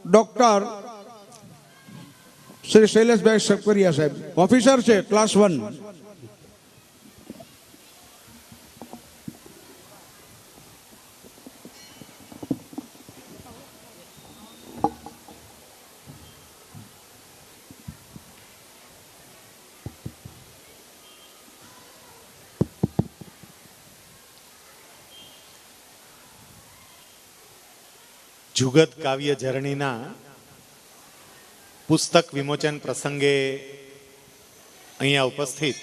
Doctor Shri શૈલેષભાઈ સકરિયા સાહેબ, officer છે class 1. જુગત કાવ્ય ઝરણીના પુસ્તક વિમોચન પ્રસંગે અહીંયા ઉપસ્થિત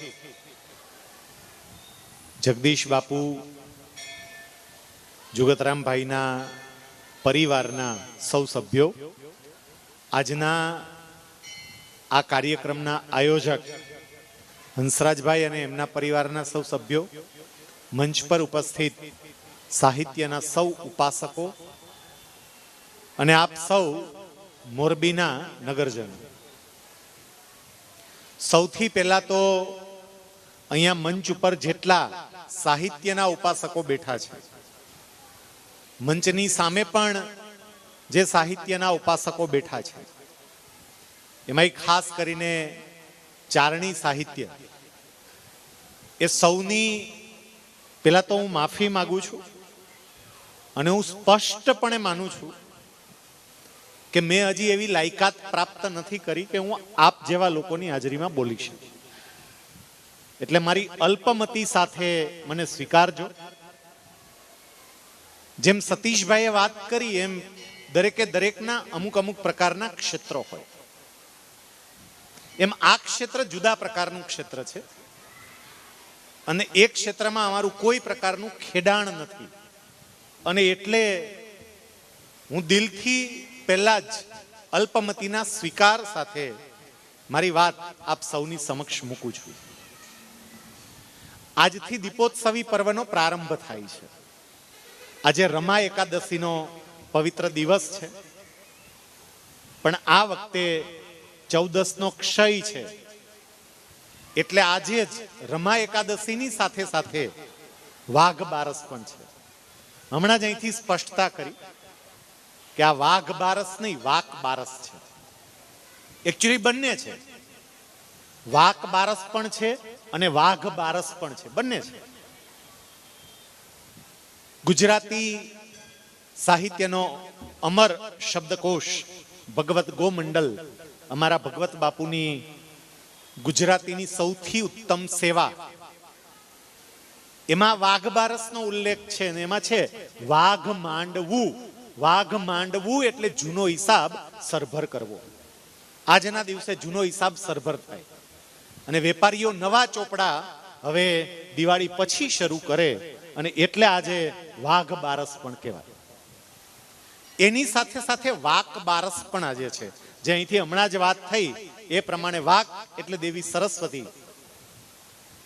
જગદીશ બાપુ, જુગતરામભાઈના પરિવારના સૌ સભ્યો, આજના આ કાર્યક્રમના આયોજક હંસરાજભાઈ અને એમના પરિવારના સૌ સભ્યો, મંચ પર ઉપસ્થિત સાહિત્યના સૌ ઉપાસકો અને આપ સૌ મોરબીના નગરજનો, સૌથી પહેલા તો અહીંયા મંચ ઉપર જેટલા સાહિત્યના ઉપાસકો બેઠા છે, મંચની સામે પણ જે સાહિત્યના ઉપાસકો બેઠા છે, એમાં ખાસ કરીને ચારણી સાહિત્ય, એ સૌની પહેલા તો હું માફી માંગુ છું અને હું સ્પષ્ટપણે માનું છું કે મેં હજી એવી લાયકાત પ્રાપ્ત નથી કરી કે હું આપ જેવા લોકોની હાજરીમાં બોલી શકું. એટલે મારી અલ્પમતી સાથે મને સ્વીકારજો. જેમ સતીશભાઈએ વાત કરી એમ દરેકે દરેકના અમુક અમુક પ્રકારના ક્ષેત્રો હોય, એમ આ ક્ષેત્ર જુદા પ્રકારનું ક્ષેત્ર છે અને એ ક્ષેત્રમાં અમારું કોઈ પ્રકારનું ખેડાણ નથી. અને એટલે હું દિલથી પહેલા જ અલ્પમતીના સ્વીકાર સાથે મારી વાત આપ સૌની સમક્ષ મૂકું છું. આજથી દીપોત્સવી પર્વનો પ્રારંભ થાય છે. આજે રમા એકાદશીનો પવિત્ર દિવસ છે, પણ આ વખતે 14નો ક્ષય છે, એટલે આજે જ રમા એકાદશીની સાથે સાથે વાઘ બારસ પણ છે. હમણાં જ અહીંથી સ્પષ્ટતા કરી કે આ વાઘ બારસ નહીં, વાક બારસ છે. એકચ્યુઅલી બંને છે, વાક બારસ પણ છે અને વાઘ બારસ પણ છે, બંને છે. ગુજરાતી સાહિત્યનો અમર શબ્દકોશ ભગવત ગોમંડલ, અમારા ભગવત બાપુની ગુજરાતીની સૌથી ઉત્તમ સેવા, એમાં વાઘ બારસનો ઉલ્લેખ છે અને એમાં છે વાઘ માંડવું. વાઘ માંડવું એટલે જૂનો હિસાબ સરભર કરવો. આજના દિવસે જૂનો હિસાબ સરભર થાય અને વેપારીઓ નવા ચોપડા હવે દિવાળી પછી શરૂ કરે અને એટલે આજે વાઘ બારસ પણ કહેવાય. એની સાથે સાથે વાક બારસ પણ આજે છે, જે અહીંથી હમણાં જ વાત થઈ એ પ્રમાણે વાક એટલે દેવી સરસ્વતી,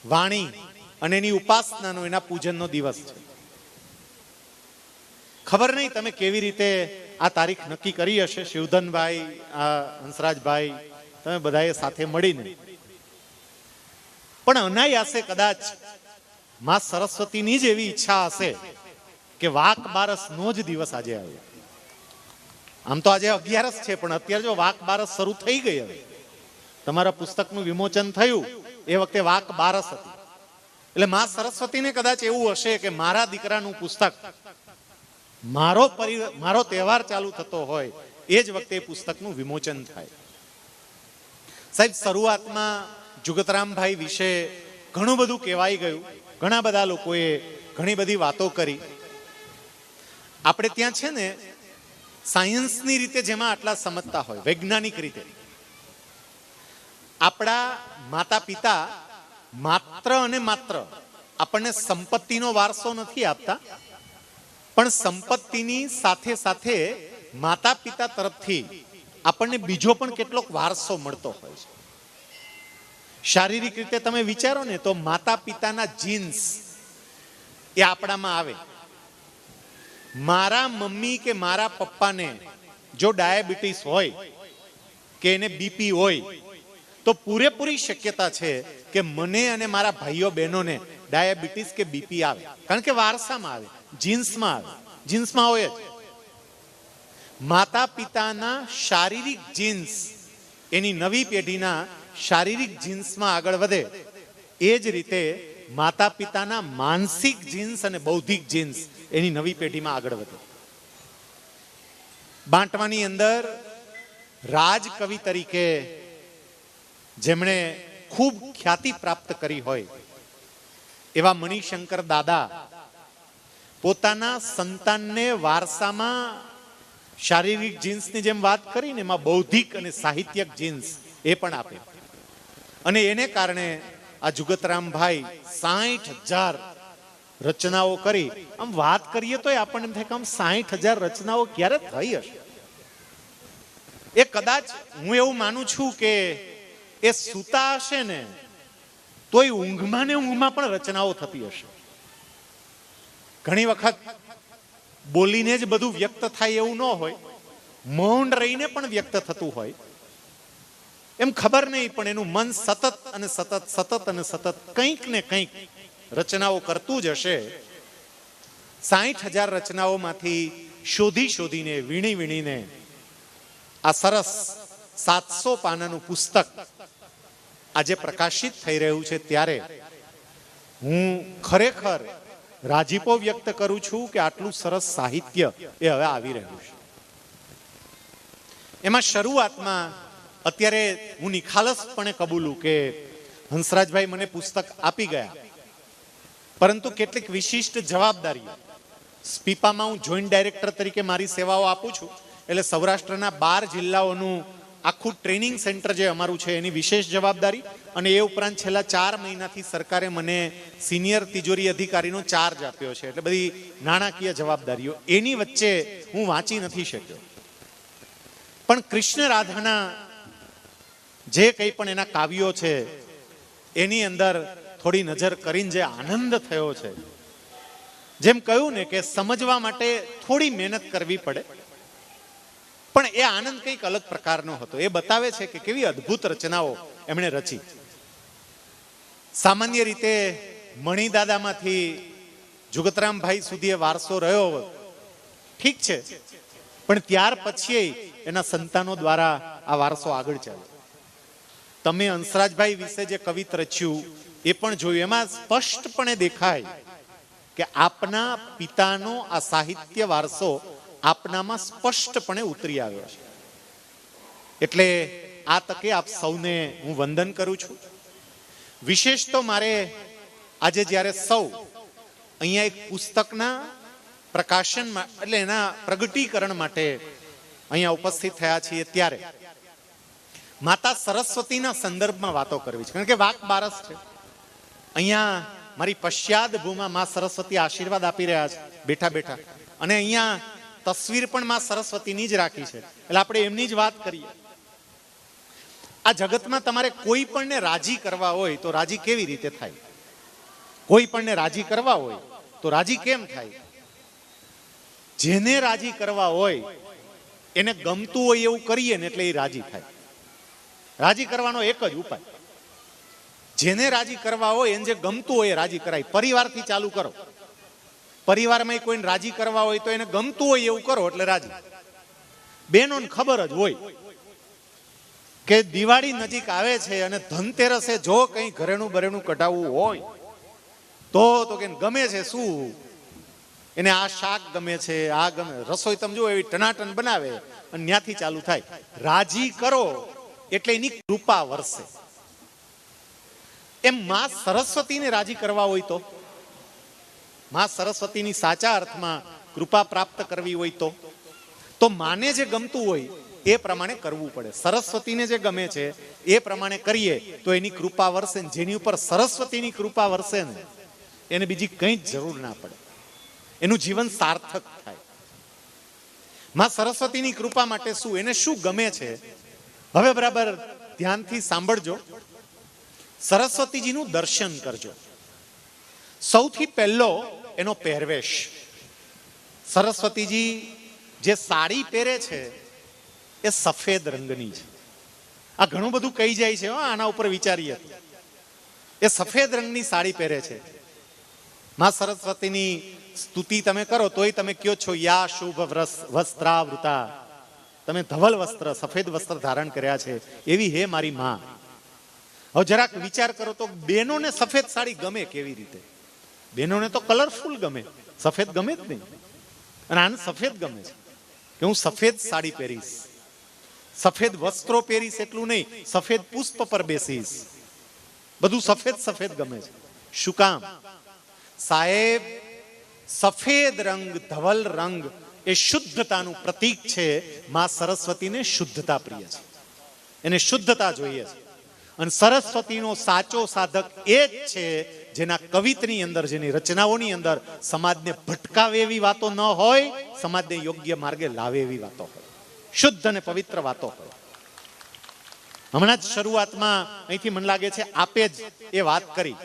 વાણી અને એની ઉપાસનાનો, એના પૂજનનો દિવસ છે. ખબર નહીં તમે કેવી રીતે આ તારીખ નક્કી કરી હશે, શિવધનભાઈ, હંસરાજભાઈ, તમે બધાએ સાથે મળીને, પણ અનાયાસે કદાચ માં સરસ્વતીની જ એવી ઈચ્છા હશે કે વાક બારસ નો જ દિવસ આજે આવ્યો. આમ તો આજે 11 છે, પણ અત્યારે જો વાક બારસ શરૂ થઈ ગઈ, હવે તમારા પુસ્તકનું વિમોચન થયું એ વખતે વાક બારસ હતી, એટલે માં સરસ્વતીને કદાચ એવું હશે કે મારા દીકરાનું પુસ્તક, મારો તહેવાર ચાલુ થતો હોય એ જ વખતે પુસ્તકનું વિમોચન થાય. સાહેબ, શરૂઆતમાં જુગતરામભાઈ વિશે ઘણું બધું કહેવાઈ ગયું, ઘણા બધા લોકોએ ઘણી બધી વાતો કરી. આપણે ત્યાં છે ને સાયન્સની રીતે જેમાં આટલા સમજતા હોય, વૈજ્ઞાનિક રીતે, આપણા માતા પિતા માત્ર અને માત્ર આપણને સંપત્તિનો વારસો નથી આપતા, પણ સંપત્તિની સાથે સાથે માતા પિતા તરફથી આપણને બીજો પણ કેટલોક વારસો મળતો હોય છે. શારીરિક રીતે તમે વિચારો ને તો માતા પિતાના જીન્સ એ આપણામાં આવે. મારા મમ્મી કે મારા પપ્પાને જો ડાયાબિટીસ હોય કે એને બીપી હોય તો પૂરેપૂરી શક્યતા છે કે મને અને મારા ભાઈઓ બહેનોને ડાયાબિટીસ કે બીપી આવે, કારણ કે વારસામાં આવે, જીન્સમાં આવે, જીન્સમાં હોય જ. માતા પિતાના શારીરિક જીન્સ એની નવી પેઢીના શારીરિક જીન્સમાં આગળ વધે, એ જ રીતે માતા પિતાના માનસિક જીન્સ અને બૌદ્ધિક જીન્સ એની નવી પેઢીમાં આગળ વધે. બાંટવાની અંદર રાજ કવિ તરીકે જેમણે ખૂબ ખ્યાતિ પ્રાપ્ત કરી હોય એવા મણિશંકર દાદા પોતાના સંતાનને વારસામાં શારીરિક જીન્સની જેમ વાત કરીને એમાં બૌદ્ધિક અને સાહિત્યક જીન્સ એ પણ આપે. અને એને કારણે આ જુગતરામભાઈ 60,000 રચનાઓ કરી. આમ વાત કરીએ તો આપણને એમ થાય કે આમ 60,000 રચનાઓ ક્યારે થઈ હશે. એ કદાચ હું એવું માનું છું કે એ સૂતા હશે ને તોય ઊંઘમાં ને ઊંઘમાં પણ રચનાઓ થતી હશે. ઘણી વખત બોલીને જ બધું વ્યક્ત થાય એવું ન હોય, મૌન રહીને પણ વ્યક્ત થતું હોય. એમ ખબર નહીં, પણ એનું મન સતત અને સતત કંઈક ને કંઈક રચનાઓ કરતું જ હશે. 60,000 રચનાઓમાંથી શોધીને વીણીને આ સરસ 700 પાનાનું પુસ્તક આજે પ્રકાશિત થઈ રહ્યું છે, ત્યારે હું ખરેખર રાજીપો વ્યક્ત કરું છું કે આટલું સરસ સાહિત્ય એ હવે આવી રહ્યું છે. એમાં શરૂઆતમાં અત્યારે હું નિખાલસપણે કબૂલું કે હંસરાજભાઈ મને પુસ્તક આપી ગયા, પરંતુ કેટલીક વિશિષ્ટ જવાબદારીઓ. સ્પીપામાં હું જોઈન્ટ ડાયરેક્ટર તરીકે મારી સેવાઓ આપું છું, એટલે સૌરાષ્ટ્રના 12 જિલ્લાઓનું આખું ટ્રેનિંગ સેન્ટર જે અમારું છે એની વિશેષ જવાબદારી, અને એ ઉપરાંત છેલ્લા 4 મહિનાથી સરકારે મને સિનિયર તિજોરી અધિકારીનો ચાર્જ આપ્યો છે, એટલે બધી નાણાકીય જવાબદારીઓ. એની વચ્ચે હું વાંચી નથી શક્યો. પણ કૃષ્ણ રાધાના જે કંઈ પણ એના કાવ્યો છે એની અંદર થોડી નજર કરીને જે આનંદ થયો છે, જેમ કહ્યું ને કે સમજવા માટે થોડી મહેનત કરવી પડે, પણ એ આનંદ કંઈક અલગ પ્રકારનો હતો. એ બતાવે છે કે કેવી અદ્ભુત રચનાઓ એમણે રચી. સામાન્ય રીતે મણિદાદામાંથી જુગતરામભાઈ સુધી એ વારસો રહ્યો, ઠીક છે, પણ ત્યાર પછી એના સંતાનો દ્વારા આ વારસો આગળ ચાલ્યો. તમે હંસરાજભાઈ વિશે જે કવિત રચ્યું એ પણ જોયું. એમાં સ્પષ્ટપણે દેખાય કે આપના પિતાનો આ સાહિત્ય વારસો આપનામાં સ્પષ્ટપણે ઉતરી આવ્યો છે. એટલે આ તકે આપ સૌને હું વંદન કરું છું. વિશેષ તો મારે આજે જ્યારે સૌ અહીંયા એક પુસ્તકના પ્રકાશન એટલે એના પ્રગટીકરણ માટે અહીંયા ઉપસ્થિત થયા છીએ, ત્યારે માતા સરસ્વતીના સંદર્ભમાં વાતો કરવી છે. કારણ કે વાક બારસ છે. અહીંયા મારી પશ્ચાદ ભૂમાં માં સરસ્વતી આશીર્વાદ આપી રહ્યા છે બેઠા બેઠા, અને અહીંયા તસવીર પણ માં સરસ્વતીની જ રાખી છે, એટલે આપણે એમની જ વાત કરીએ. આ જગતમાં તમારે કોઈ પણને રાજી કરવા હોય તો રાજી કેવી રીતે થાય? કોઈ પણને રાજી કરવા હોય તો રાજી કેમ થાય? જેને રાજી કરવા હોય એને ગમતું હોય એવું કરીએ ને એટલે એ રાજી થાય. રાજી કરવાનો એક જ ઉપાય, જેને રાજી કરવા હોય એને જે ગમતું હોય એ રાજી કરાય. પરિવારથી ચાલુ કરો. પરિવારમાં કોઈને રાજી કરવા હોય તો એને ગમતું હોય એવું કરો એટલે રાજી. બહેનોને ખબર જ હોય કે દિવાળી નજીક આવે છે અને ધનતેરસે જો કંઈ ઘરેણું બરેણું કઢાવવું હોય તો કે ગમે છે શું, એને આ શાક ગમે છે, આ ગમે, રસોઈ તમે જો એવી ટનાટન બનાવે અને ત્યાંથી ચાલુ થાય. રાજી કરો એટલે એની કૃપા વરસે. એમ માં સરસ્વતીને રાજી કરવા હોય માં સરસ્વતીની સાચા અર્થમાં કૃપા પ્રાપ્ત કરવી હોય તો માને જે ગમતું હોય એ પ્રમાણે કરવું પડે. સરસ્વતીને જે ગમે છે એ પ્રમાણે કરીએ તો એની કૃપા વરસે. જેની ઉપર સરસ્વતીની કૃપા વરસે ને એને બીજી કંઈ જ જરૂર ના પડે, એનું જીવન સાર્થક થાય. માં સરસ્વતીની કૃપા માટે શું, એને શું ગમે છે, હવે બરાબર ધ્યાનથી સાંભળજો. સરસ્વતીજીનું દર્શન કરજો. સૌથી પહેલો એનો પહેરવેશ. સરસ્વતીજી જે સાડી પહેરે છે એ સફેદ રંગની છે. આ ઘણું બધું કહી જાય છે, આના ઉપર વિચારીએ. એ સફેદ રંગની સાડી પહેરે છે. માં સરસ્વતીની સ્તુતિ તમે કરો તોય તમે કયો છો યા શુભ વસ્ત્રાવૃતા તમે ધવલ વસ્ત્ર, સફેદ વસ્ત્ર ધારણ કર્યા છે, એવી હે મારી માં. હવે જરાક વિચાર કરો તો બેનોને સફેદ સાડી ગમે કેવી રીતે? બેનોને તો કલરફુલ ગમે, સફેદ ગમે જ નહીં. અને આને સફેદ ગમે છે કે હું સફેદ સાડી પહેરીશ, સફેદ વસ્ત્રો પહેરીશ, એટલું નહીં, સફેદ પુષ્પ પર બેસીશ. બધું સફેદ સફેદ ગમે છે. શું કામ? સાહેબ, સફેદ રંગ, ધવલ રંગ એ શુદ્ધતાનું પ્રતીક છે. માં સરસ્વતીને શુદ્ધતા પ્રિય છે, એને શુદ્ધતા જોઈએ છે. અને સરસ્વતીનો સાચો સાધક એ જ છે જેના કવિત્વની અંદર, જેની રચનાઓની અંદર સમાજને ભટકાવે એવી વાતો ન હોય, સમાજને યોગ્ય માર્ગે લાવે એવી વાતો હોય, શુદ્ધ અને પવિત્ર વાતો હોય. હમણાં જ શરૂઆતમાં અહીંથી મને લાગે છે આપે જ એ વાત કરી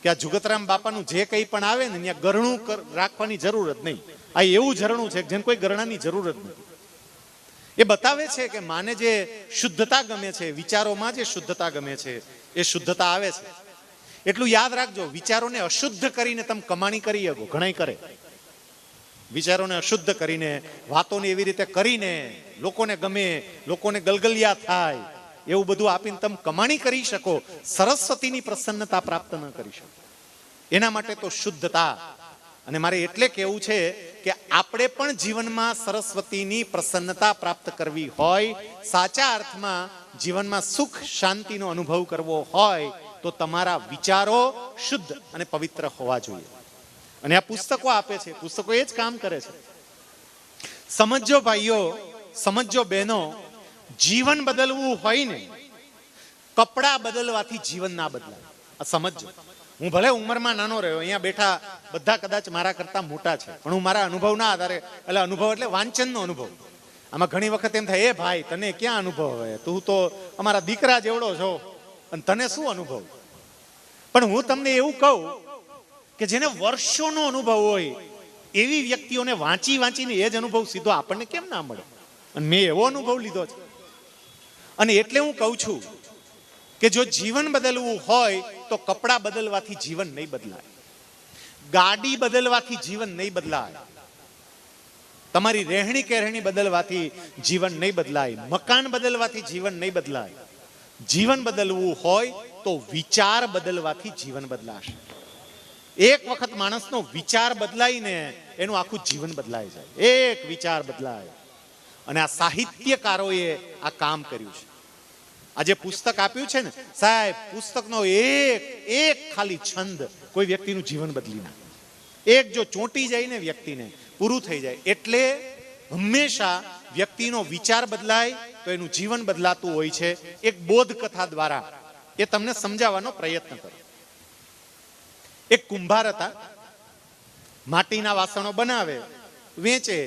કે આ જુગતરામ બાપાનું જે કંઈ પણ આવે ને ત્યાં ગરણું રાખવાની જરૂર જ નહીં. આ એવું ઝરણું છે જેને કોઈ ગરણાની જરૂર જ નથી. એ બતાવે છે કે માને જે શુદ્ધતા ગમે છે, વિચારોમાં જે શુદ્ધતા ગમે છે, એ શુદ્ધતા આવે છે. એટલું યાદ રાખજો, વિચારોને અશુદ્ધ કરીને તમે કમાણી કરી શકો, ઘણાય કરે. વિચારોને અશુદ્ધ કરીને, વાતોને એવી રીતે કરીને લોકોને ગમે, લોકોને ગલગલિયા થાય, એવું બધું આપીને તમે કમાણી કરી શકો, સરસ્વતીની પ્રસન્નતા પ્રાપ્ત ન કરી શકો. એના માટે તો શુદ્ધતા. અને મારે એટલે કહેવું છે કે આપણે પણ જીવનમાં સરસ્વતીની પ્રસન્નતા પ્રાપ્ત કરવી હોય, સાચા અર્થમાં જીવનમાં સુખ શાંતિનો અનુભવ કરવો હોય, તો તમારા વિચારો શુદ્ધ અને પવિત્ર હોવા જોઈએ. અને આ પુસ્તકો આપે છે, પુસ્તકો એ જ કામ કરે છે. સમજો ભાઈઓ, સમજો બહેનો, જીવન બદલવું હોય ને, કપડા બદલવાથી જીવન ના બદલાય. આ સમજો. હું ભલે ઉંમરમાં નાનો રહ્યો, અહીંયા બેઠા બધા કદાચ મારા કરતા મોટા છે, પણ હું મારા અનુભવના આધારે, એટલે અનુભવ એટલે વાંચનનો અનુભવ. આમાં ઘણી વખત એમ થાય, એ ભાઈ તને ક્યાં અનુભવ હોય, તું તો અમારા દીકરા જેવડો છો અને તને શું અનુભવ? પણ હું તમને એવું કહું કે જેને વર્ષોનો અનુભવ હોય એવી વ્યક્તિઓને વાંચી વાંચીને એ જ અનુભવ સીધો આપણને કેમ ના મળે? અને મેં એવો અનુભવ લીધો છે. અને એટલે હું કહું છું કે જો જીવન બદલવું હોય તો કપડા બદલવાથી જીવન નહીં બદલાય, ગાડી બદલવાથી જીવન નહીં બદલાય, તમારી રહેણી કહેણી બદલવાથી જીવન નહીં બદલાય, મકાન બદલવાથી જીવન નહીં બદલાય. જીવન બદલવું હોય તો વિચાર બદલવાથી જીવન બદલાશે. એક વખત માણસનો વિચાર બદલાય ને એનું આખું જીવન બદલાઈ જાય. એક વિચાર બદલાય. અને આ સાહિત્યકારોએ આ કામ કર્યું છે. આ જે પુસ્તક આપ્યું છે ને સાહેબ, પુસ્તકનો એક ખાલી છંદ કોઈ વ્યક્તિનું જીવન બદલી નાખે. એક જો ચોંટી જાય ને વ્યક્તિને, પૂરું થઈ જાય. એટલે હંમેશા વ્યક્તિનો વિચાર બદલાય તો એનું જીવન બદલાતું હોય છે. એક બોધ કથા દ્વારા એ તમને સમજાવવાનો પ્રયત્ન કરો. એક કુંભાર હતા, માટીના વાસણો બનાવે, વેચે,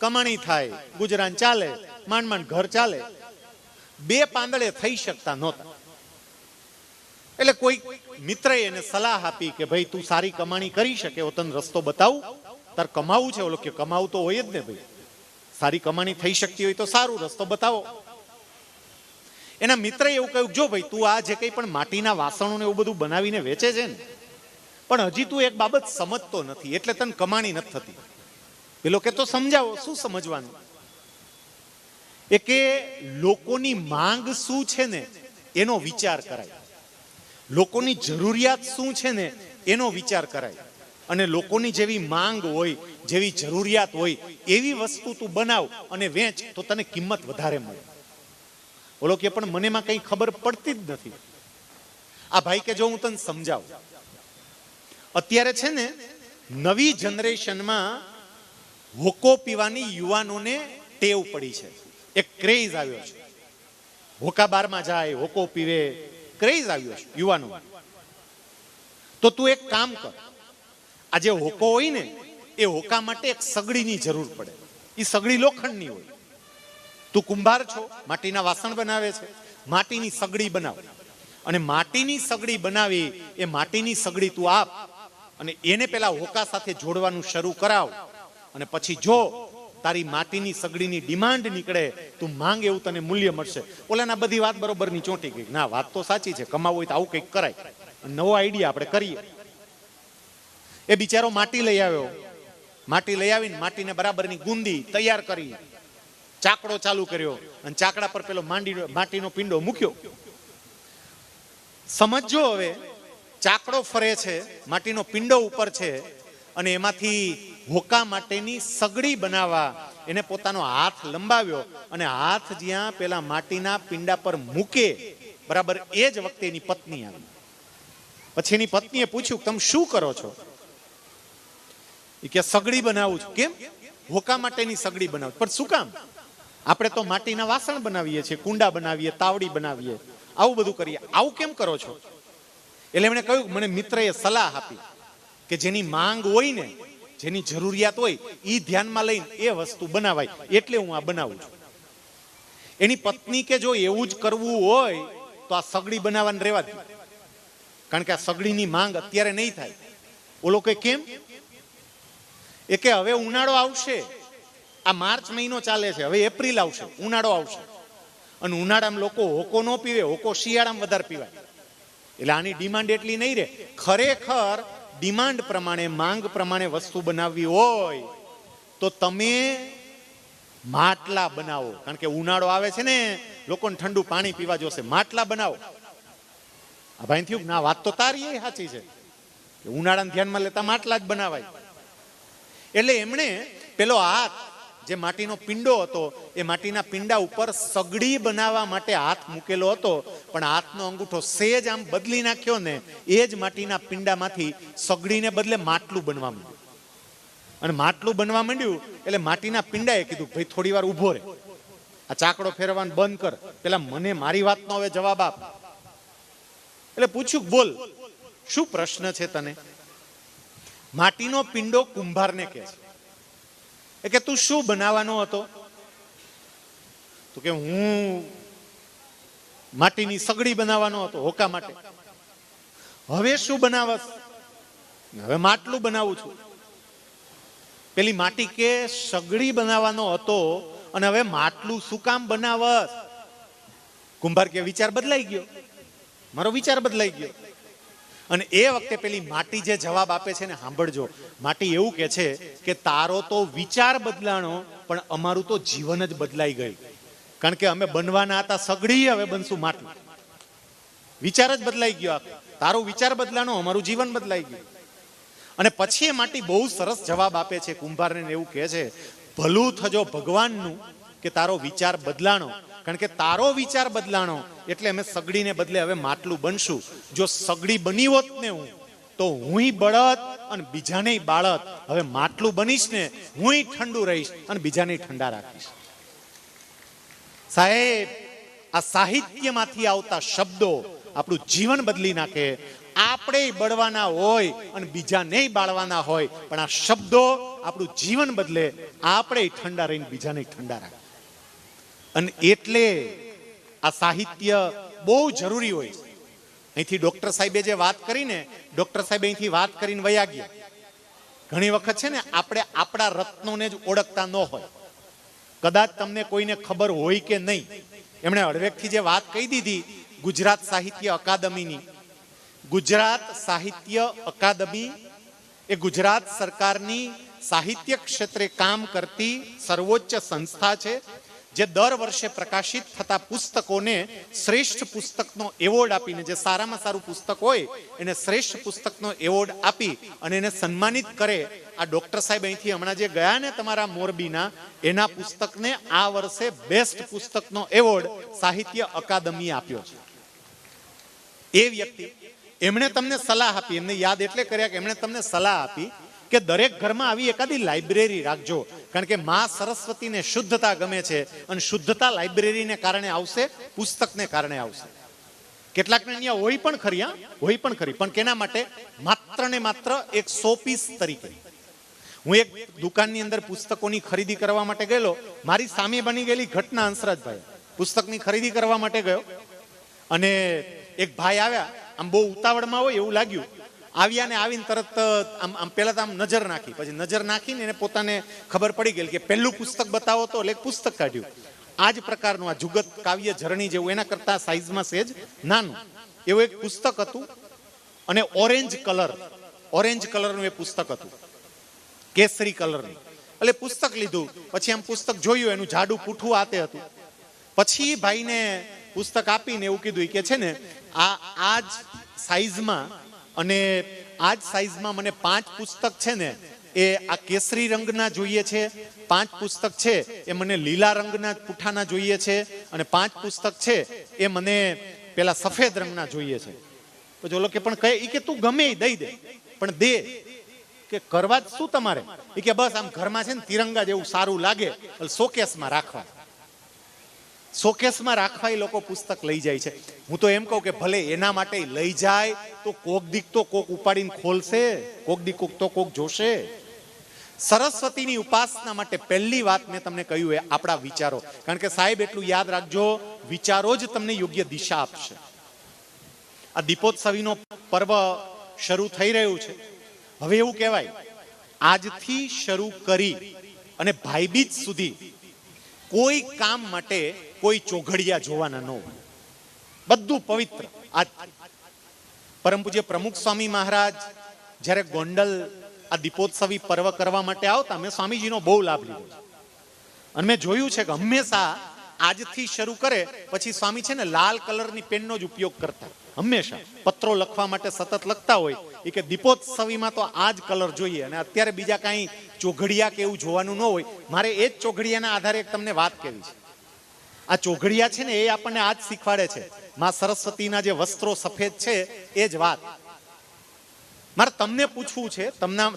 કમાણી થાય, ગુજરાન ચાલે, માંડ માંડ ઘર ચાલે. બે પાંદડે થઈ શકતા નહોતા. એટલે કોઈ મિત્રએ એને સલાહ આપી કે ભાઈ તું સારી કમાણી કરી શકે, તને રસ્તો બતાવું, તાર કમાવું છે. ઓલો કે કમાવું તો હોય જ ને ભાઈ, સારી કમાણી થઈ શકતી હોય તો સારું, રસ્તો બતાવો. એના મિત્રએ એવું કહ્યું, જો ભાઈ તું આ જે કંઈ પણ માટીના વાસણો ને એવું બધું બનાવીને વેચે છે ને, પણ હજી તું એક બાબત સમજતો નથી, એટલે તને કમાણી નથી થતી. પેલો કે તો સમજાવો, શું સમજવાનું? એ કે લોકોની માંગ શું છે ને એનો વિચાર કરાય, લોકોની જરૂરિયાત શું છે ને એનો વિચાર કરાય. અને લોકોની જેવી માંગ હોય, જેવી જરૂરિયાત હોય એવી વસ્તુ તું બનાવ અને વેચ તો તને કિંમત વધારે મળે. બોલો કે પણ મને એમાં કંઈ ખબર પડતી જ નથી. આ ભાઈ કે જો હું તને સમજાવું, અત્યારે છે ને નવી જનરેશનમાં હોકો પીવાની યુવાનોને ટેવ પડી છે, એક ક્રેઝ આવ્યો છે. હોકા બારમાં જાય, હોકો પીવે, ક્રેઝ આવ્યો છે યુવાનો. તો તું એક કામ કર, આ જે હોકો હોય ને એ હોકા માટે એક સગડીની જરૂર પડે. એ સગડી લોખંડની હોય. તું કુંભાર છો, માટીના વાસણ બનાવે છે, માટીની સગડી બનાવ. અને માટીની સગડી બનાવી, એ માટીની સગડી તું આપ અને એને પેલા હોકા સાથે જોડવાનું શરૂ કરાવ. અને પછી જો તારી માટીની સગડીની ડિમાન્ડ નીકળે, તું માંગ એવું તને મૂલ્ય મળશે. ઓલાના બધી વાત બરોબરની ચોંટી ગઈ. ના, વાત તો સાચી છે, કમાવું હોય તો આવું કંઈક કરાય, નવો આઈડિયા આપણે કરીએ. એ બિચારો માટી લઈ આવ્યો. માટી લઈ આવીને માટીને બરાબરની ગુંદી તૈયાર કરી ચાકડો ચાલુ કર્યો અને ચાકડા પર પેલો માટીનો પિંડો મૂક્યો. સમજો હવે, ચાકડો ફરે છે, માટીનો પિંડો ઉપર છે, અને એમાંથી હોકા માટેની સગડી બનાવવા એને પોતાનો હાથ લંબાવ્યો અને હાથ જ્યાં પેલા માટીના પિંડા પર મૂકે, બરાબર એ જ વખતે એની પત્ની આવી. પછી એની પત્નીએ પૂછ્યું, તમે શું કરો છો? એ કે સગડી બનાવું છું. કેમ? હોકા માટેની સગડી બનાવું. પણ શું કામ? આપણે તો માટીના વાસણ બનાવીએ છીએ, કુંડા બનાવીએ, તાવડી બનાવીએ, આવું બધું કરીએ, આવું કેમ કરો છો? એટલે એમણે કહ્યું, મને મિત્રએ સલાહ આપી કે જેની માંગ હોય ને, જેની જરૂરિયાત હોય એ ધ્યાનમાં લઈને એ વસ્તુ બનાવાય, એટલે હું આ બનાવું છું. એની પત્ની કે જો એવું જ કરવું હોય તો આ સગડી બનાવવાને રહેવા દે, કારણ કે આ સગડીની માંગ અત્યારે નહીં થાય. ઓલો કે કેમ? એ કે હવે ઉનાળો આવશે, આ માર્ચ મહિનો ચાલે છે, હવે એપ્રિલ આવશે, ઉનાળો આવશે, અને ઉનાળામાં લોકો હોકો ન પીવે, હોકો શિયાળામાં વધારે પીવાય, એટલે આની ડિમાન્ડ એટલી નહીં રહે. ખરેખર ડિમાન્ડ પ્રમાણે, માંગ પ્રમાણે વસ્તુ બનાવવી હોય તો તમે માટલા બનાવો, કારણ કે ઉનાળો આવે છે ને, લોકોને ઠંડુ પાણી પીવા જોશે, માટલા બનાવો. આ ભાઈ થયું ના, વાત તો તારી સાચી છે, ઉનાળાને ધ્યાનમાં લેતા માટલા જ બનાવાય. એટલે એમણે પેલો હાથ, જે માટીનો પિંડો હતો, એ માટીના પિંડા ઉપર સગડી બનાવવા માટે હાથ મૂકેલો હતો, પણ હાથનો અંગૂઠો સેજ આમ બદલી નાખ્યો ને, એ જ માટીના પિંડામાંથી સગડીને બદલે માટલું બનવા માંડ્યું. અને માટલું બનવા માંડ્યું એટલે માટીના પિંડાએ કીધું, ભાઈ થોડી વાર ઉભો રહે, આ ચાકડો ફેરવાનું બંધ કર, પેલા મને મારી વાતનો હવે જવાબ આપ. એટલે પૂછ્યું, બોલ શું પ્રશ્ન છે તને? માટીનો પિંડો કુંભારને કહે છે કે તું શું બનાવવાનો હતો? તો કે હું માટીની સગડી બનાવવાનો હતો, હોકા માટે. હવે શું બનાવસ? હવે માટલું બનાવું છું. પેલી માટી કે સગડી બનાવવાનો હતો અને હવે માટલું શું કામ બનાવસ? કુંભાર કે વિચાર બદલાઈ ગયો, મારો વિચાર બદલાઈ ગયો. અને એ વખતે પેલી માટી જે જવાબ આપે છે ને, સાંભળજો. માટી એવું કે છે કે તારો તો વિચાર બદલાણો, પણ અમારું તો જીવન જ બદલાઈ ગયું, કારણ કે અમે બનવાના હતા સગડી, હવે બનશું માટલું. વિચાર જ બદલાઈ ગયો, તારો વિચાર બદલાણો, અમારું જીવન બદલાઈ ગયું. અને પછી એ માટી બહુ સરસ જવાબ આપે છે કુંભારને, એવું કહે છે, ભલું થજો ભગવાનનું કે તારો વિચાર બદલાણો, કારણ કે તારો વિચાર બદલાણો એટલે અમે સગડીને બદલે હવે માટલું બનશું. જો સગડી બની હોત ને હું, તો હું બળદ અને બીજાને બાળત. હવે માટલું બનીશ ને, હું ઠંડુ રહીશ અને બીજાને ઠંડા રાખીશ. સાહેબ, આ સાહિત્યમાંથી આવતા શબ્દો આપણું જીવન બદલી નાખે. આપણે બળવાના હોય અને બીજાને બાળવાના હોય, પણ આ શબ્દો આપણું જીવન બદલે, આપણે ઠંડા રહીને બીજાને ઠંડા રાખે. અને એટલે આ સાહિત્ય બહુ જરૂરી હોય. અહીંથી ડોક્ટર સાહેબે જે વાત કરીને, ડોક્ટર સાહેબ અહીંથી વાત કરીને વયા ગયા. ઘણી વખત છે ને, આપણે આપણા રત્નોને જ ઓળખતા ન હોય. કદાચ તમને કોઈને ખબર હોય કે નહીં, એમણે હળવેકથી જે વાત કહી દીધી ગુજરાત સાહિત્ય અકાદમીની. ગુજરાત સાહિત્ય અકાદમી એ ગુજરાત સરકારની સાહિત્ય ક્ષેત્રે કામ કરતી સર્વોચ્ચ સંસ્થા છે, જે દર વર્ષે પ્રકાશિત થતા પુસ્તકોને શ્રેષ્ઠ પુસ્તકનો એવોર્ડ આપીને, જે સારામાં સારું પુસ્તક હોય એને શ્રેષ્ઠ પુસ્તકનો એવોર્ડ આપી અને એને સન્માનિત કરે. આ ડોક્ટર સાહેબ અહીંથી હમણાં જે ગયા ને તમારા મોરબીના, એના પુસ્તકને આ વર્ષે બેસ્ટ પુસ્તકનો એવોર્ડ સાહિત્ય અકાદમીએ આપ્યો છે. એ વ્યક્તિ, એમણે તમને સલાહ આપી, એમને યાદ એટલે કર્યા કે એમણે તમને સલાહ આપી કે દરેક ઘરમાં આવી એકાદી લાઇબ્રેરી રાખજો, કારણ કે માં સરસ્વતીને શુદ્ધતા ગમે છે, અને શુદ્ધતા લાઇબ્રેરીને કારણે આવશે, પુસ્તકને કારણે આવશે. કેટલાકને અહીંયા હોય પણ ખરી, હોય પણ ખરી, પણ કેના માટે? માત્ર ને માત્ર એક શોપીસ તરીકે. હું એક દુકાનની અંદર પુસ્તકોની ખરીદી કરવા માટે ગયેલો. મારી સામે બની ગયેલી ઘટના, હંસરાજભાઈ પુસ્તકની ખરીદી કરવા માટે ગયો અને એક ભાઈ આવ્યા, આમ બહુ ઉતાવળમાં હોય એવું લાગ્યું. આવ્યા ને આવીને તરત આમ પેલા તો આમ નજર નાખી, પછી નજર નાખીને એને પોતાને ખબર પડી ગઈ કે પહેલું પુસ્તક બતાવો તો, એટલે પુસ્તક કાઢ્યું. આ જ પ્રકારનું, આ જુગત કાવ્ય ઝરણી જેવું, એના કરતા સાઈઝમાં સેજ નાનું એવું એક પુસ્તક હતું. અને ઓરેન્જ કલરનું એ પુસ્તક હતું, કેસરી કલરનું. એટલે પુસ્તક લીધું, પછી આમ પુસ્તક જોયું, એનું જાડું પૂઠું આતે હતું. પછી ભાઈને પુસ્તક આપીને એવું કીધું કે છે ને આ જ સાઈઝમાં અને આ જ સાઈઝમાં મને 5 પુસ્તક છે ને એ આ કેસરી રંગના જોઈએ છે, 5 પુસ્તક છે એ મને લીલા રંગના પૂઠાના જોઈએ છે, અને 5 પુસ્તક છે એ મને પેલા સફેદ રંગના જોઈએ છે. તો ઓલો કે પણ કહે કે તું ગમે એ દઈ દે, પણ દે. કે કરવા જ શું તમારે? એ કે બસ આમ ઘરમાં છે ને તિરંગા જેવું સારું લાગે, શોકેસમાં રાખવા. શોકેસમાં રાખવા એ લોકો પુસ્તક લઈ જાય છે. હું તો એમ કહું કે ભલે એના માટે લઈ જાય તો કોક દીક તો કોક ઉપાડીને ખોલશે, કોક દીક તો કોક જોશે. સરસ્વતીની ઉપાસના માટે પહેલી વાત મેં તમને કહ્યું એ આપણા વિચારો. કારણ કે સાહેબ એટલું યાદ રાખજો, વિચારો જ તમને યોગ્ય દિશા આપશે. આ દીપોત્સવીનો પર્વ શરૂ થઈ રહ્યું છે. હવે એવું કહેવાય, આજથી શરૂ કરી અને ભાઈબીજ સુધી કોઈ કામ માટે કોઈ ચોઘડિયા જોવાના ન હોય, બધું પવિત્ર. આજ પરમ પૂજ્ય પ્રમુખ સ્વામી મહારાજ જ્યારે ગોંડલ આ દીપોત્સવી પર્વ કરવા માટે આવતા, મેં સ્વામીજીનો બહુ લાભ લીધો અને મેં જોયું છે કે હંમેશા આજથી શરૂ કરે પછી સ્વામી છે ને લાલ કલરની પેનનો જ ઉપયોગ કરતા. હંમેશા પત્રો લખવા માટે સતત લખતા હોય એ કે દીપોત્સવીમાં તો આ જ કલર જોઈએ, અને અત્યારે બીજા કાંઈ ચોઘડિયા કે એવું જોવાનું ન હોય. મારે એ જ ચોઘડિયાના આધારે એક તમને વાત કહેવી છે. આ ચોઘડિયા છે ને એ આપણને આજ શીખવાડે છે માં સરસ્વતીના જે વસ્ત્રો સફેદ છે એ જ વાત. મારે તમને પૂછવું છે,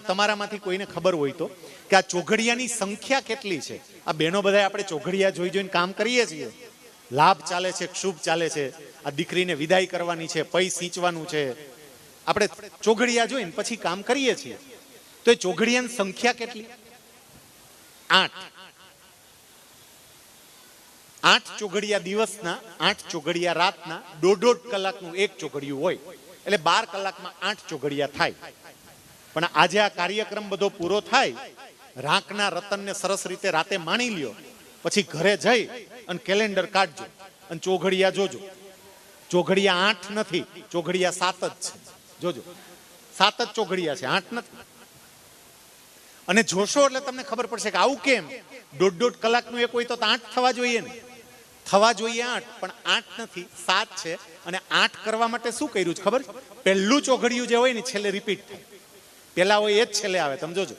તમારામાંથી કોઈને ખબર હોય તો, કે આ ચોઘડિયાની સંખ્યા કેટલી છે? આ બહેનો બધા આપણે ચોઘડિયા જોઈ જોઈને કામ કરીએ છીએ. લાભ ચાલે છે, શુભ ચાલે છે, આ દીકરીને વિદાય કરવાની છે, પૈ સિંચવાનું છે, આપણે ચોઘડિયા જોઈને પછી કામ કરીએ છીએ. તો એ ચોઘડિયાની સંખ્યા કેટલી? 8 ચોઘડિયા દિવસના, 8 ચોઘડિયા રાતના, 1.5 કલાકનું એક ચોઘડિયું હોય, એટલે 12 કલાકમાં 8 ચોઘડિયા થાય. પણ આજે આ કાર્યક્રમ બધો પૂરો થાય, રાંકના રતનને સરસ રીતે રાતે માણી લ્યો, પછી ઘરે જઈ અને કેલેન્ડર કાઢજો અને ચોઘડિયા જોજો. ચોઘડિયા 8 નથી, ચોઘડિયા 7 જ છે. જોજો, 7 જ ચોઘડિયા છે, 8 નથી. અને જોશો એટલે તમને ખબર પડશે કે આવું કેમ. 1.5 કલાકનું એક હોય તો 8 થવા જોઈએ ને, થવા જોઈએ 8, પણ 8 નથી, 7 છે. અને 8 કરવા માટે શું કર્યું છે ખબર? પહેલું ચોઘડિયું જે હોય ને છેલ્લે રિપીટ થાય. પેલા હોય એ જ છેલ્લે આવે. તમે જોજો,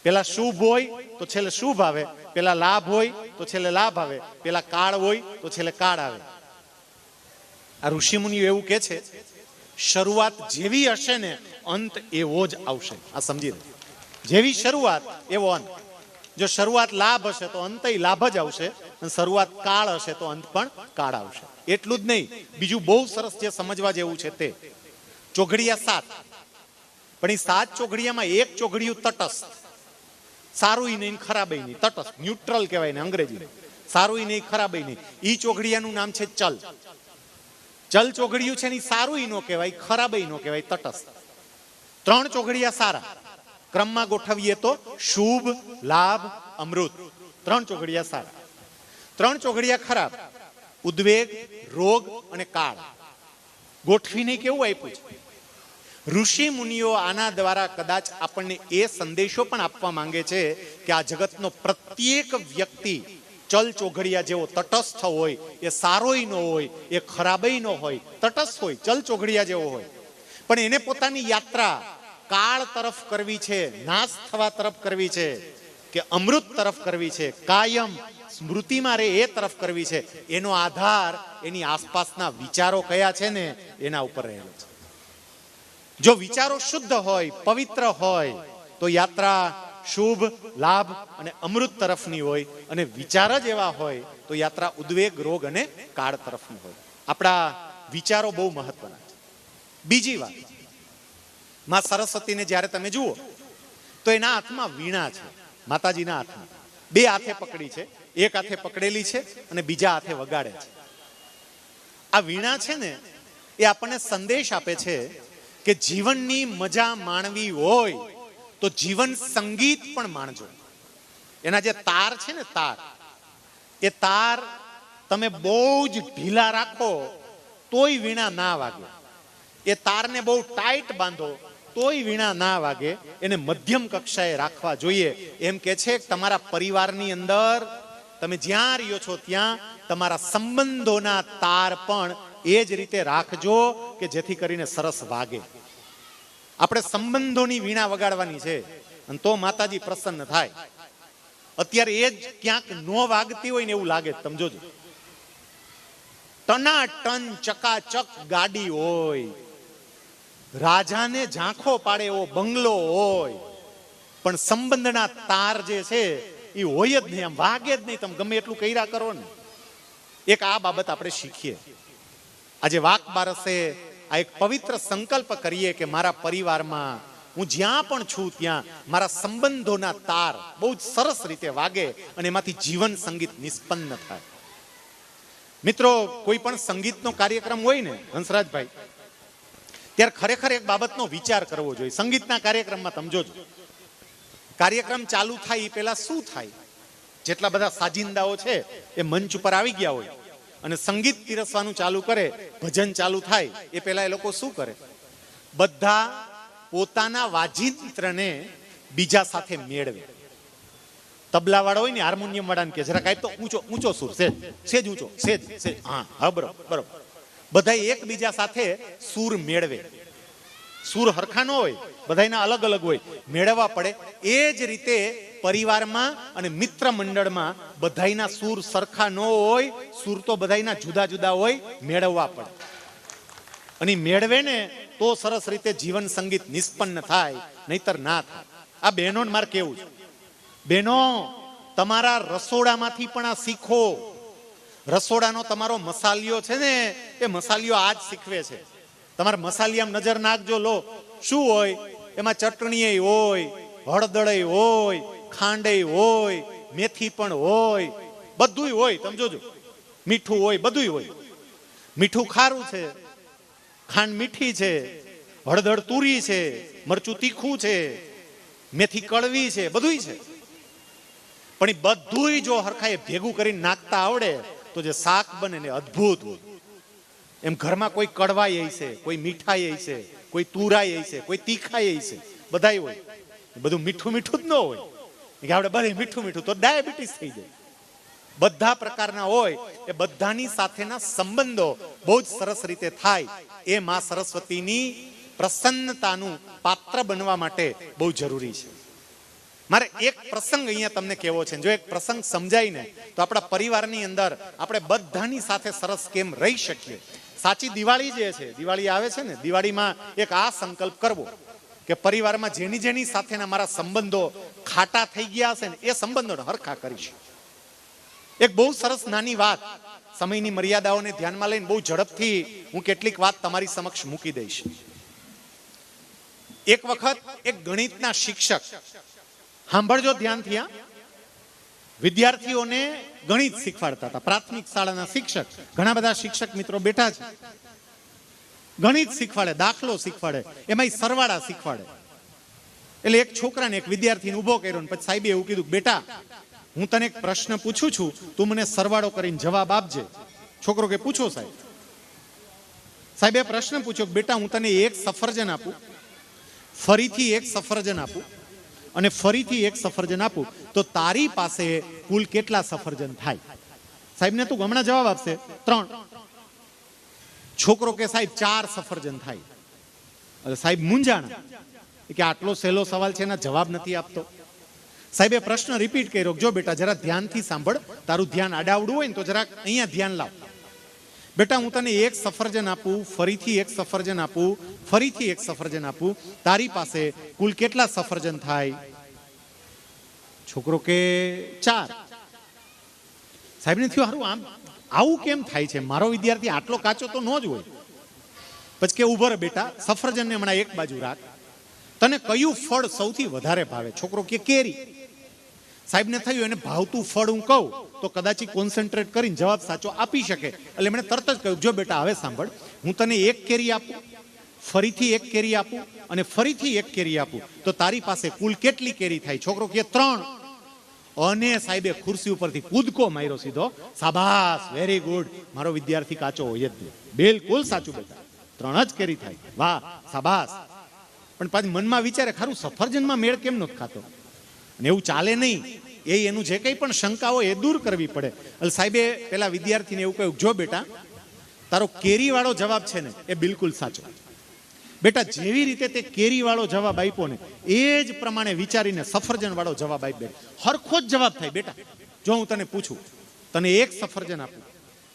પેલા શુભ હોય તો છેલ્લે શુભ આવે, પેલા લાભ હોય તો છેલ્લે લાભ આવે, પેલા કાળ હોય તો છેલ્લે કાળ આવે. આ ઋષિમુનિઓ એવું કે છે, શરૂઆત જેવી હશે ને અંત એવો જ આવશે. આ સમજી લો, જેવી શરૂઆત એવો અંત. જો શરૂઆત લાભ હશે તો અંતય લાભ જ આવશે, અને શરૂઆત કાળ હશે તો અંત પણ કાળ આવશે. એટલું જ નહીં, બીજું બહુ સરસ જે સમજવા જેવું છે તે ચોઘડિયા 7, પણ એ 7 ચોઘડિયામાં એક ચોઘડિયું તટસ્થ, સારું નહીં ખરાબય નહીં, તટસ્થ, ન્યુટ્રલ કહેવાય ને અંગ્રેજી. સારું નહીં ખરાબય નહીં. ઈ ચોઘડિયાનું નામ છે ચલ. ચલ ચોઘડિયું છે ને સારું ન કહેવાય, ખરાબય ન કહેવાય, તટસ્થ. 3 ચોઘડિયા સારા, ક્રમમાં ગોઠવીએ તો શુભ, લાભ, અમૃત. 3 ચોઘડિયા સારા. 3 ચોઘડિયા ખરાબ, ઉદ્વેગ, રોગ અને કાળ. ગોઠવીને કેવું આપ્યું છે? ઋષિ મુનિઓ આના દ્વારા કદાચ આપણને એ સંદેશો પણ આપવા માંગે છે કે આ જગતનો પ્રત્યેક વ્યક્તિ ચલ ચોઘડિયા જેવો તટસ્થ હોય, એ સારોય ન હોય, એ ખરાબય ન હોય, તટસ્થ હોય, ચલ ચોઘડિયા જેવો હોય. પણ એને પોતાની યાત્રા કાળ તરફ કરવી છે, નાશ થવા તરફ કરવી છે, કે અમૃત તરફ કરવી છે, કાયમ સ્મૃતિમાં રહે એ તરફ કરવી છે. એનો આધાર એની આસપાસના વિચારો કયા છે ને એના ઉપર રહેલો છે. જો વિચારો શુદ્ધ હોય, પવિત્ર હોય, તો યાત્રા શુભ, લાભ અને અમૃત તરફની હોય, અને વિચાર જ એવા હોય તો યાત્રા ઉદ્વેગ, રોગ અને કાળ તરફની હોય. આપણા વિચારો બહુ મહત્વના છે. બીજી વાત, માં સરસ્વતીને જ્યારે તમે જુઓ તો એના હાથમાં વીણા છે, માતાજીના હાથમાં. 2 હાથે પકડી છે, એક હાથે પકડેલી છે અને બીજા હાથે વગાડે છે. આ વીણા છે ને એ આપણને સંદેશ આપે છે કે જીવનની મજા માણવી હોય તો જીવન સંગીત પણ માણજો. એના જે તાર છે ને, તાર, એ તાર તમે બહુ જ ઢીલા રાખો તોય વીણા ના વાગે. એ તારને બહુ ટાઈટ બાંધો તોય વીણા ના વાગે એને મધ્યમ કક્ષાએ રાખવા જોઈએ. એમ કે છે કે તમારા પરિવારની અંદર તમે જ્યાં રહ્યો છો ત્યાં તમારા સંબંધોના તાર પણ એ જ રીતે રાખજો કે જેથી કરીને સરસ વાગે. આપણે સંબંધોની વીણા વગાડવાની છે અને તો માતાજી પ્રસન્ન થાય. અત્યારે એ જ ક્યાંક નો વાગતી હોય ને એવું લાગે. તમે જોજો, ટનાટન ચકાચક ગાડી હોય, રાજાને ઝાંખો પાડે એવો બંગલો હોય, પણ સંબંધના તાર જે છે એ હોય જ નહીં, આમ વાગે જ નહીં. તમે ગમે એટલું કર્યા કરો ને. એક આ બાબત આપણે શીખીએ. આજે વાક બારસે આ એક પવિત્ર સંકલ્પ કરીએ કે મારા પરિવારમાં હું જ્યાં પણ છું ત્યાં મારા સંબંધોના તાર બહુ જ સરસ રીતે વાગે અને એમાંથી જીવન સંગીત નિષ્પન્ન થાય. મિત્રો, કોઈ પણ સંગીતનો કાર્યક્રમ હોય ને હંસરાજભાઈ, ત્યારે ખરેખર એક બાબતનો વિચાર કરવો જોઈએ. સંગીતના કાર્યક્રમમાં તમે જોજો, કાર્યક્રમ ચાલુ થાય એ પહેલા શું થાય? જેટલા બધા સાજિંદાઓ છે એ મંચ ઉપર આવી ગયા હોય અને સંગીત પીરસવાનું ચાલુ કરે, ભજન ચાલુ થાય એ પહેલા એ લોકો શું કરે? બધા પોતાના વાજિંત્રને બીજા સાથે મેળવે. તબલા વાળો હોય ને, હાર્મોનિયમ વાળાને કે જરા કાંઈ તો ઊંચો ઊંચો સુર, સેજ ઊંચો, સેજ સેજ, હા બરોબર. બધા એકબીજા સાથે સૂર મેળવે. સૂર હરખા ન હોય, બધાના અલગ અલગ હોય, મેળવવા પડે. એ જ રીતે પરિવારમાં અને મિત્ર મંડળમાં બધાના સૂર સરખા ન હોય, સૂર તો બધાના જુદા જુદા હોય, મેળવવા પડે. અને મેળવે ને તો સરસ રીતે જીવન સંગીત નિષ્પન્ન થાય, નહીતર ના થાય. આ બહેનોને મારે કેવું છે, બહેનો તમારા રસોડામાંથી પણ આ શીખો. રસોડાનો તમારો મસાલિયો છે ને, એ મસાલિયો આજ શીખવે છે. તમારા મસાલિયામાં નજર નાખજો, લો શું હોય એમાં? ચટણી હોય, હળદળ હોય, ખાંડ હોય, મેથી પણ હોય, બધું હોય. તમે જોજો, મીઠું હોય, બધું હોય. મીઠું ખારું છે, ખાંડ મીઠી છે, હળદર તુરી છે, મરચું તીખું છે, મેથી કડવી છે, બધું છે. પણ એ બધું જો હરખાએ ભેગું કરીને નાખતા આવડે તો જે શાક બને ને અદ્ભુત હોય. એમ ઘરમાં કોઈ કડવાઈ છે, કોઈ મીઠાઈ છે, કોઈ તુરાઈ છે, કોઈ તીખાઈ છે, બધાય હોય. બધું મીઠું મીઠું જ ન હોય કે આપણે બધે મીઠું મીઠું તો ડાયાબિટીસ થઈ જાય. બધા પ્રકારના હોય, એ બધાની સાથેના સંબંધો બહુ જ સરસ રીતે થાય. એ માં સરસ્વતીની પ્રસન્નતાનું પાત્ર બનવા માટે બહુ જરૂરી છે. મારે એક પ્રસંગ અહીંયા તમને કહેવો છે. જો એક પ્રસંગ સમજાય ને તો આપણા પરિવારની અંદર આપણે બધાની સાથે સરસ કેમ રહી શકીએ. સાચી દિવાળી જે છે, દિવાળી આવે છે ને, દિવાળીમાં એક આ સંકલ્પ કરવો કે પરિવારમાં જેની જેની સાથેના મારા સંબંધો ખાટા થઈ ગયા હશે ને, એ સંબંધોને હરખા કરીશ. એક બહુ સરસ નાની વાત, સમયની મર્યાદાઓને ધ્યાનમાં લઈને બહુ ઝડપથી હું કેટલીક વાત તમારી સમક્ષ મૂકી દઈશ. એક વખત એક ગણિતના શિક્ષક, સાંભળજો ધ્યાનથી, વિદ્યાર્થીઓને ગણિત શીખવાડતા હતા. પ્રાથમિક શાળાના શિક્ષક, ઘણા બધા શિક્ષક મિત્રો બેઠા છે. ગણિત શીખવાડે, દાખલો શીખવાડે, એમાં સરવાળા શીખવાડે. એટલે એક છોકરાને, એક વિદ્યાર્થીને ઉભો કર્યો ને પછી સાહેબે એવું કીધું, બેટા હું તને એક પ્રશ્ન પૂછું છું, તું મને સરવાળો કરીને જવાબ આપજે. છોકરો કે પૂછો સાહેબ. સાહેબે પ્રશ્ન પૂછ્યો, બેટા હું તને એક સફરજન આપું, ફરીથી એક સફરજન આપું અને ફરીથી એક સફરજન આપું, તો તારી પાસે કુલ કેટલા સફરજન થાય? સાહેબને તું હમણાં જવાબ આપશે 3. છોકરો કે સાહેબ 4 સફરજન થાય. એટલે સાહેબ મૂંઝાણા કે આટલો સહેલો સવાલ છે, એના જવાબ નથી આપતો. સાહેબે પ્રશ્ન રિપીટ કર્યો, જો બેટા જરા ધ્યાનથી સાંભળ, તારું ધ્યાન આડાવડું હોય ને તો જરાક અહીંયા ધ્યાન લાવ. બેટા હું તને એક સફરજન આપું, ફરીથી એક સફરજન આપું, ફરીથી એક સફરજન આપું, તારી પાસે કુલ કેટલા સફરજન થાય? છોકરો કે 4. સાહેબને થયું, હારું આવું કેમ થાય છે? મારો વિદ્યાર્થી આટલો કાચો તો ન જ હોય. પછી કે ઉભો રહે બેટા, સફરજનને હમણાં એક બાજુ રાખ, તને કયું ફળ સૌથી વધારે ભાવે? છોકરો કે કેરી. સાહેબને થયું એને ભાવતું ફળ હું કહું તો કદાચ કોન્સન્ટ્રેટ કરીને જવાબ સાચો આપી શકે. એટલે એમણે તરત જ કહ્યું, જો બેટા હવે સાંભળ, હું તને એક કેરી આપું, ફરીથી એક કેરી આપું અને ફરીથી એક કેરી આપું, તો તારી પાસે કુલ કેટલી કેરી થાય? છોકરો કે 3. અને સાહેબે ખુરશી ઉપરથી કૂદકો માર્યો સીધો. શાબાશ, વેરી ગુડ, મારો વિદ્યાર્થી કાચો હોય જ નહીં. બિલકુલ સાચું બેટા, 3 જ કેરી થાય. વાહ, શાબાશ. પણ પાછી મનમાં વિચારે ખરું સફરજનમાં મેળ કેમ નથી ખાતો, અને એવું ચાલે નહીં. એનું જે કંઈ પણ શંકા હોય એ દૂર કરવી પડે. એટલે સાહેબે પેલા વિદ્યાર્થીને એવું કહ્યું, જો બેટા તારો કેરીવાળો જવાબ છે ને એ બિલકુલ સાચો. બેટા જેવી રીતે તે કેરીવાળો જવાબ આપ્યો ને એ જ પ્રમાણે વિચારીને સફરજનવાળો જવાબ આપી. હરખો જ જવાબ થાય. બેટા જો હું તને પૂછું, તને એક સફરજન આપું,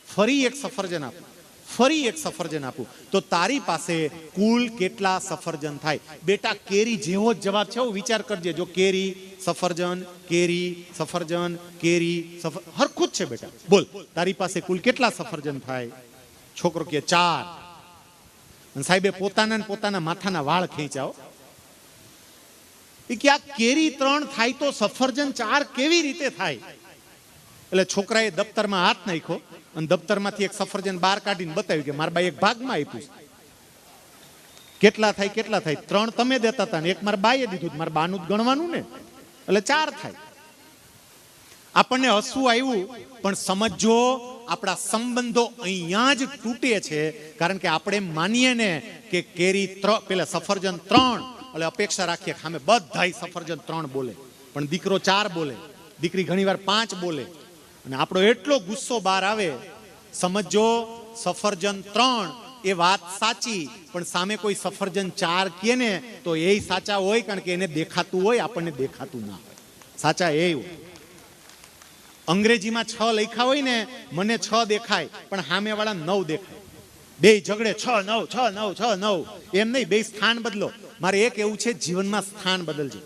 ફરી એક સફરજન આપું, ફરી એક સફરજન આપું, તો તારી પાસે કુલ કેટલા સફરજન થાય? બેટા કેરી જેવો જ જવાબ છે, વિચાર કરજે. જો કેરી સફરજન, કેરી સફરજન, કેરી હરખું જ છે. બેટા બોલ તારી પાસે કુલ કેટલા સફરજન થાય? છોકરો કે 4. અને સાહેબે પોતાના માથાના વાળ ખેંચાઓ. એ કે આ કેરી 3 થાય તો સફરજન 4 કેવી રીતે થાય? એટલે છોકરાએ દફતરમાં હાથ નાખ્યો અને દફતરમાંથી એક સફરજન બહાર કાઢીને બતાવ્યું કે મારા બાઈ એક ભાગમાં આપ્યું. કેટલા થાય? 3 તમે દેતા હતા ને એક મારા બાઈએ દીધું, મારા બાનું જ ગણવાનું ને, એટલે 4 થાય. આપણને હસવું આવ્યું, પણ સમજો આપણા સંબંધો અહીંયા જ તૂટે છે. કારણ કે આપણે માનીએ ને કે કેરી 3, પેલા સફરજન 3, એટલે અપેક્ષા રાખીએ સામે બધાય સફરજન 3 બોલે, પણ દીકરો 4 બોલે, દીકરી ઘણીવાર 5 બોલે, અને આપણો એટલો ગુસ્સો બહાર આવે. સમજો સફરજન 3 એ વાત સાચી, પણ સામે કોઈ સફરજન 4 કહે ને તો એ સાચા હોય, કારણ કે એને દેખાતું હોય, આપણને દેખાતું ના હોય. સાચા એ હોય. અંગ્રેજીમાં 6 લખ્યા હોય ને, મને 6 દેખાય પણ સામેવાળા 9 દેખાય. બે ઝઘડે 6 9 6 9 6 9, એમ નહીં, બે સ્થાન બદલો. મારે એક એવું છે, જીવનમાં સ્થાન બદલજો.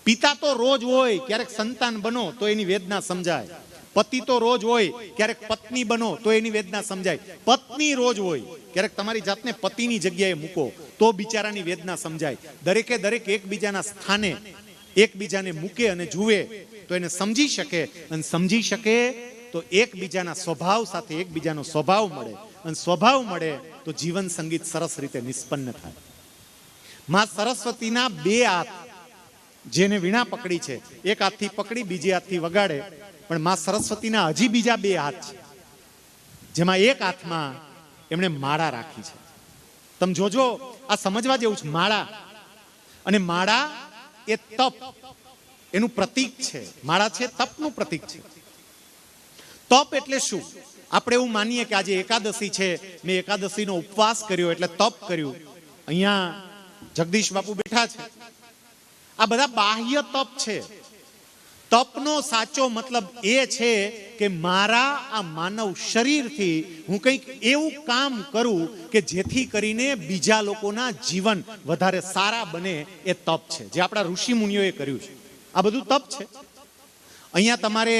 પિતા તો રોજ હોય, ક્યારેક સંતાન બનો તો એની વેદના સમજાય. પતિ તો રોજ હોય, ક્યારેક પત્ની બનો તો એની વેદના સમજાય. પત્ની રોજ હોય, ક્યારેક તમારી જાતને પતિની જગ્યાએ મૂકો તો બિચારાની વેદના સમજાય. દરેકે દરેક એકબીજાના સ્થાને એકબીજાને મૂકે અને જુએ તો એને સમજી શકે, અને સમજી શકે તો એકબીજાના સ્વભાવ સાથે એકબીજાનો સ્વભાવ મળે, અને સ્વભાવ મળે તો જીવન સંગીત સરસ રીતે નિષ્પન્ન થાય. માં સરસ્વતીના 2 હાથ, જેને વીણા પકડી છે, એક હાથથી પકડી બીજી હાથથી વગાડે, પણ માં સરસ્વતીના હજી બીજા 2 હાથ છે, જેમાં એક હાથમાં એમણે માળા રાખી છે. તમે જોજો, આ સમજવા જેવું છે. માળા, અને માળા એ તપ, એનું પ્રતીક છે. માળા છે તપનું પ્રતીક છે. તપ એટલે શું? આપણે એવું માનીએ કે આજે એકાદશી છે, મેં એકાદશીનો ઉપવાસ કર્યો એટલે તપ કર્યું. અહીંયા જગદીશ બાપુ બેઠા છે. આ બધા બાહ્ય તપ છે. તપનો સાચો મતલબ એ છે કે મારા આ માનવ શરીરથી હું કંઈક એવું કામ કરું કે જેથી કરીને બીજા લોકોના જીવન વધારે સારા બને. એ તપ છે, જે આપણા ઋષિ મુનિઓએ કર્યું છે. આ બધું તપ છે. અહીંયા તમારે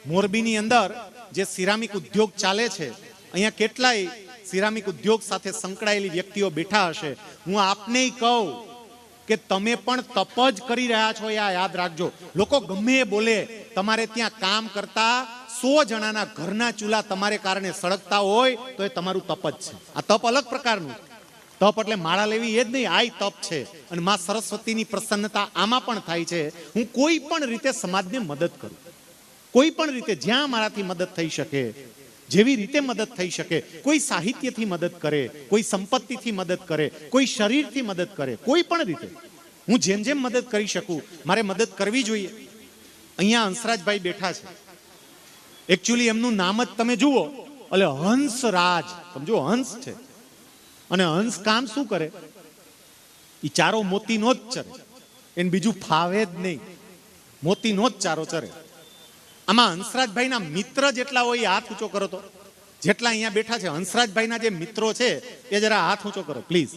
મોરબીની અંદર જે સિરામિક ઉદ્યોગ ચાલે છે, અહીંયા કેટલાય સિરામિક ઉદ્યોગ સાથે સંકળાયેલી વ્યક્તિઓ બેઠા હશે. હું આપને કહું કે તમે પણ તપ જ કરી રહ્યા છો, યાદ રાખજો. લોકો ગમે એ બોલે, તમારે ત્યાં કામ કરતા 100 જણાના ઘરના ચૂલા તમારે કારણે સળગતા હોય તો એ તમારું તપ જ છે. આ તપ અલગ પ્રકારનું. તપ એટલે માળા લેવી એ જ નહીં, આ તપ છે. અને માં સરસ્વતીની પ્રસન્નતા આમાં પણ થાય છે. હું કોઈ પણ રીતે સમાજને મદદ કરું, કોઈ પણ રીતે જ્યાં મારાથી મદદ થઈ શકે, જેવી રીતે મદદ થઈ શકે. કોઈ સાહિત્યથી મદદ કરે, કોઈ સંપત્તિથી મદદ કરે, કોઈ શરીરથી મદદ કરે, કોઈ પણ રીતે હું જેમ જેમ મદદ કરી શકું મારે મદદ કરવી જોઈએ. અહીંયા હંસરાજભાઈ બેઠા છે. એકચ્યુઅલી એમનું નામ જ તમે જુઓ એટલે હંસરાજ, સમજો હંસ છે. અને હંસ કામ શું કરે? એ ચારો મોતીનો જ ચરે, એને બીજું ફાવે જ નહીં. મોતીનો જ ચારો ચરે. આમાં હંસરાજભાઈના મિત્ર જેટલા હોય હાથ ઊંચો કરો તો. જેટલા અહીંયા બેઠા છે હંસરાજભાઈના જે મિત્રો છે એ જરા હાથ ઊંચો કરો પ્લીઝ.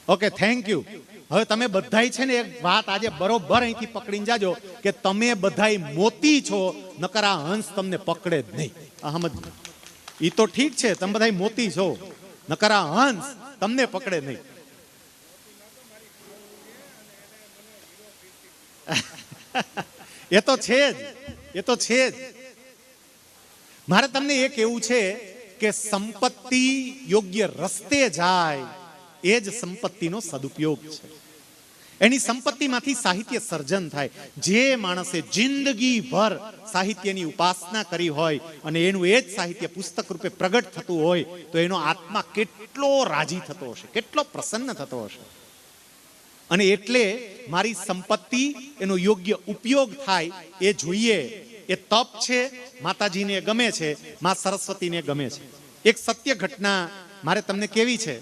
Okay, thank you. હવે તમે બધાય છે ને એક વાત આજે બરોબર અહીંથી પકડીને જાજો કે તમે બધાય મોતી છો, નકર આ હંસ તમને પકડે જ નહીં. સમજ, ઈ તો ઠીક છે, તમે બધાય મોતી છો, નકર આ હંસ તમને પકડે નહીં. એ તો છે જ, એ તો છે જ. મારે તમને એ કહેવું છે કે સંપત્તિ યોગ્ય રસ્તે જાય એ જ સંપત્તિનો સદુપયોગ છે. એની સંપત્તિમાંથી સાહિત્ય સર્જન થાય. જે માણસે જિંદગીભર સાહિત્યની ઉપાસના કરી હોય અને એનું એ જ સાહિત્ય પુસ્તક રૂપે પ્રગટ થતું હોય તો એનો આત્મા કેટલો રાજી થતો હશે, કેટલો પ્રસન્ન થતો હશે. અને એટલે મારી સંપત્તિ એનો યોગ્ય ઉપયોગ થાય એ જોઈએ. એ તપ છે, માતાજીને ગમે છે, મા સરસ્વતીને ગમે છે. એક સત્ય ઘટના મારે તમને કેવી છે,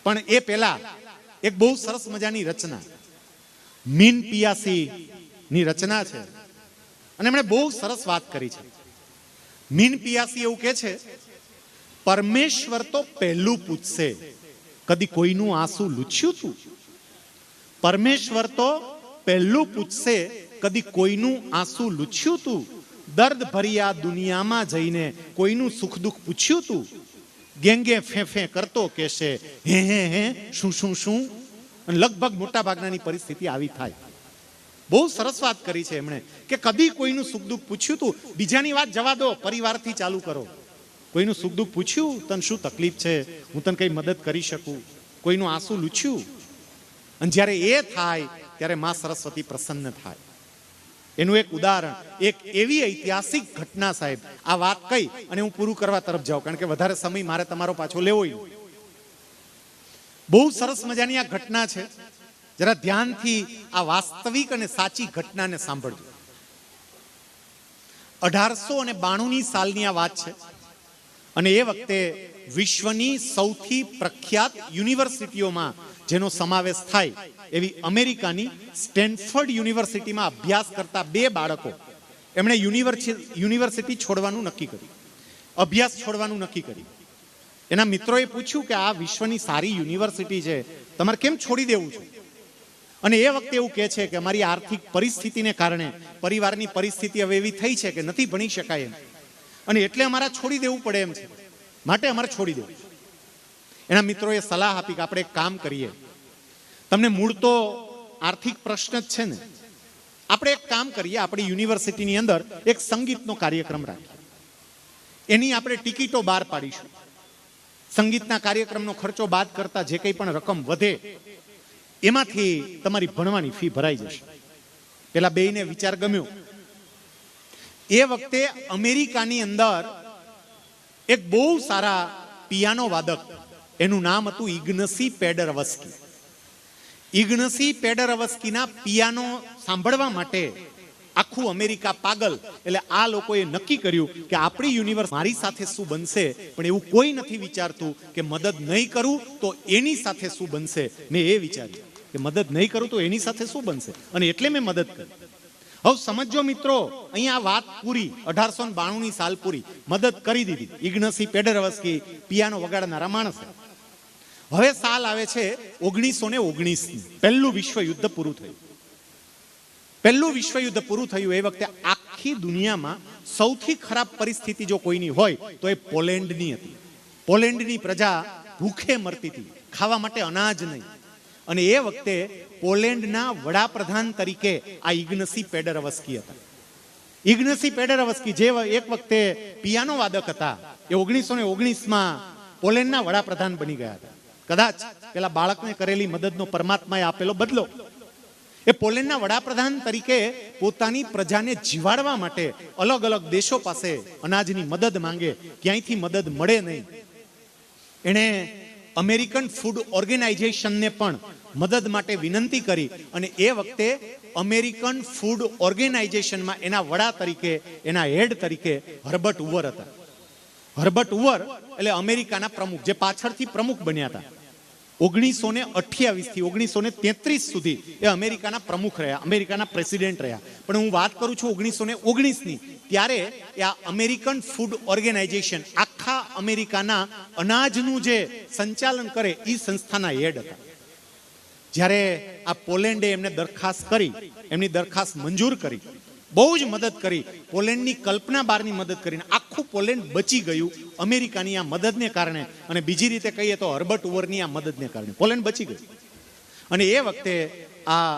પણ એ પહેલા એક બહુ સરસ મજાની રચના મીન પિયાસી ની રચના છે અને એમણે બહુ સરસ વાત કરી છે. મીન પિયાસી એવું કહે છે, પરમેશ્વર તો પહેલું પૂછશે, કદી કોઈનું આંસુ લૂછ્યું તું? પરમેશ્વર તો પહેલું પૂછશે, કદી કોઈનું આંસુ લૂછ્યું તું? દર્દ ભર્યા દુનિયામાં જઈને કોઈનું સુખ દુઃખ પૂછ્યું તું? ગેંગે ફે કરતો કહેશે હે હે હે શું શું શું. અને લગભગ મોટા ભાગનાની પરિસ્થિતિ આવી થાય. બહુ સરસ વાત કરી છે એમણે કે કદી કોઈનું સુખ દુઃખ પૂછ્યું તું? બીજાની વાત જવા દો, પરિવારથી ચાલુ કરો. કોઈનું સુખ દુઃખ પૂછ્યું? તને શું તકલીફ છે? હું તને કઈ મદદ કરી શકું? કોઈનું આંસુ લૂછ્યું? અને જ્યારે એ થાય ત્યારે મા સરસ્વતી પ્રસન્ન થાય. એનું એક ઉદાહરણ, એક એવી ઐતિહાસિક ઘટના સાહેબ, આ વાત કઈ અને હું પૂરું કરવા તરફ જાઉં કારણ કે વધારે સમય મારે તમારો પાછો લેવો. બહુ સરસ મજાની આ ઘટના છે. જરા ધ્યાનથી આ વાસ્તવિક અને સાચી ઘટનાને સાંભળજો. 1892 સાલની આ વાત છે અને એ વખતે વિશ્વની સૌથી પ્રખ્યાત યુનિવર્સિટીઓમાં જેનો સમાવેશ થાય એવી અમેરિકાની સ્ટેનફર્ડ યુનિવર્સિટીમાં અભ્યાસ કરતા બે બાળકો, એમણે યુનિવર્સિટી છોડવાનું નક્કી કર્યું, અભ્યાસ છોડવાનું નક્કી કર્યું. એના મિત્રોએ પૂછ્યું કે આ વિશ્વની સારી યુનિવર્સિટી છે, તમારે કેમ છોડી દેવું છે? અને એ વખતે એવું કહે છે કે અમારી આર્થિક પરિસ્થિતિને કારણે પરિવારની પરિસ્થિતિ હવે એવી થઈ છે કે નથી ભણી શકાય એમ, અને એટલે અમારે છોડી દેવું પડે એમ છે, માટે અમારે છોડી દેવું. એના મિત્રોએ સલાહ આપી કે આપણે એક કામ કરીએ, તમને મૂળ તો આર્થિક પ્રશ્ન જ છે ને, આપણે એક કામ કરીએ, આપણી યુનિવર્સિટીની અંદર એક સંગીતનો કાર્યક્રમ રાખીએ, એની આપણે ટિકિટો બહાર પાડીશું. સંગીતના કાર્યક્રમનો ખર્ચો બાદ કરતા જે કંઈ પણ રકમ વધે એમાંથી તમારી ભણવાની ફી ભરાઈ જશે. પેલા બેયને વિચાર ગમ્યો. એ વખતે અમેરિકાની અંદર એક બહુ સારા પિયાનો વાદક, એનું નામ હતું ઇગ્નસી પેડરવસ્કી. ઇગ્નસી પેડરવસ્કીના પિયાનો સાંભળવા માટે આખું અમેરિકા પાગલ. એટલે આ લોકોએ નક્કી કર્યું કે આપણી યુનિવર્સિટી મારી સાથે શું બનશે, પણ એવું કોઈ નથી વિચારતું કે મદદ નહીં કરું તો એની સાથે શું બનશે. મેં એ વિચાર્યું કે મદદ નહીં કરું તો એની સાથે શું બનશે, અને એટલે મેં મદદ કરી. હવે સમજો મિત્રો, અહીંયા વાત પૂરી. 1892 સાલ પૂરી, મદદ કરી દીધી. ઇગ્નસી પેડરવસ્કી પિયાનો વગાડનારા માણસ. હવે સાલ આવે છે 1919. પહેલું વિશ્વયુદ્ધ પૂરું થયું. પહેલું વિશ્વયુદ્ધ પૂરું થયું એ વખતે આખી દુનિયામાં સૌથી ખરાબ પરિસ્થિતિ જો કોઈની હોય તો એ પોલેન્ડની હતી. પોલેન્ડની પ્રજા ભૂખે મરતી હતી, ખાવા માટે અનાજ નહીં. અને એ વખતે પોલેન્ડના વડાપ્રધાન તરીકે આ ઇગ્નસી પેડરવસ્કી હતા. ઇગ્નસી પેડરવસ્કી જે એક વખતે પિયાનો વાદક હતા, એ 1919માં પોલેન્ડના વડાપ્રધાન બની ગયા હતા. કદાચ પેલા બાળકને કરેલી મદદનો પરમાત્માએ આપેલો બદલો. એ પોલેન્ડના વડાપ્રધાન તરીકે પોતાની પ્રજાને જીવાડવા માટે અલગ અલગ દેશો પાસે અનાજની મદદ માંગે, ક્યાંયથી મદદ મળે નહીં. એણે અમેરિકન ફૂડ ઓર્ગેનાઇઝેશનને પણ મદદ માટે વિનંતી કરી અને એ વખતે અમેરિકન ફૂડ ઓર્ગેનાઇઝેશનમાં એના વડા તરીકે, એના હેડ તરીકે હર્બર્ટ ઉવર હતા. હર્બર્ટ ઉવર એટલે અમેરિકાના પ્રમુખ, જે પાછળથી પ્રમુખ બન્યા હતા. 1928 થી 1933 સુધી એ અમેરિકાના પ્રમુખ રહ્યા, અમેરિકાના પ્રેસિડેન્ટ રહ્યા. પણ હું વાત કરું છું 1919ની. ત્યારે આ અમેરિકન ફૂડ ઓર્ગેનાઇઝેશન આખા અમેરિકાના અનાજનું જે સંચાલન કરે એ સંસ્થાના હેડ હતા. જ્યારે આ પોલેન્ડે એમને દરખાસ્ત કરી, એમની દરખાસ્ત મંજૂર કરી, બહુ જ મદદ કરી, પોલેન્ડની કલ્પના બહારની મદદ કરીને આખું પોલેન્ડ બચી ગયું અમેરિકાની આ મદદને કારણે. અને બીજી રીતે કહીએ તો હર્બર્ટ ઉવરની આ મદદને કારણે પોલેન્ડ બચી ગયું. અને એ વખતે આ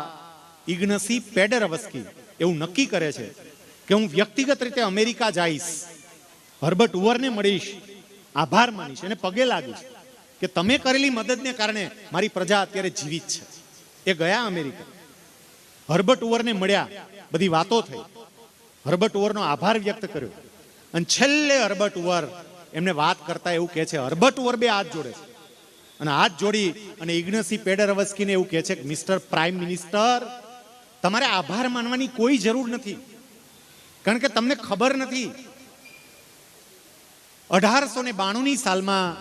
ઇગ્નસી પેડરવસ્કી એવું નક્કી કરે છે કે હું વ્યક્તિગત રીતે અમેરિકા જઈશ, હર્બર્ટ ઉવરને મળીશ, આભાર માનીશ, એને પગે લાગીશ કે તમે કરેલી મદદને કારણે મારી પ્રજા અત્યારે જીવિત છે. એ ગયા અમેરિકા, હર્બર્ટ ઉવરને મળ્યા, બધી વાતો થઈ, હર્બર્ટ ઉવરનો આભાર વ્યક્ત કર્યો, અને છેલ્લે હર્બર્ટ ઉવર એમને વાત કરતા એવું કહે છે, હર્બર્ટ ઉવર બે હાથ જોડે છે અને હાથ જોડી અને ઇગ્નસી પેડરવસ્કીને એવું કહે છે કે મિસ્ટર પ્રાઇમ મિનિસ્ટર, તમારે આભાર માનવાની કોઈ જરૂર નથી, કારણ કે તમને ખબર નથી 1892ની સાલમાં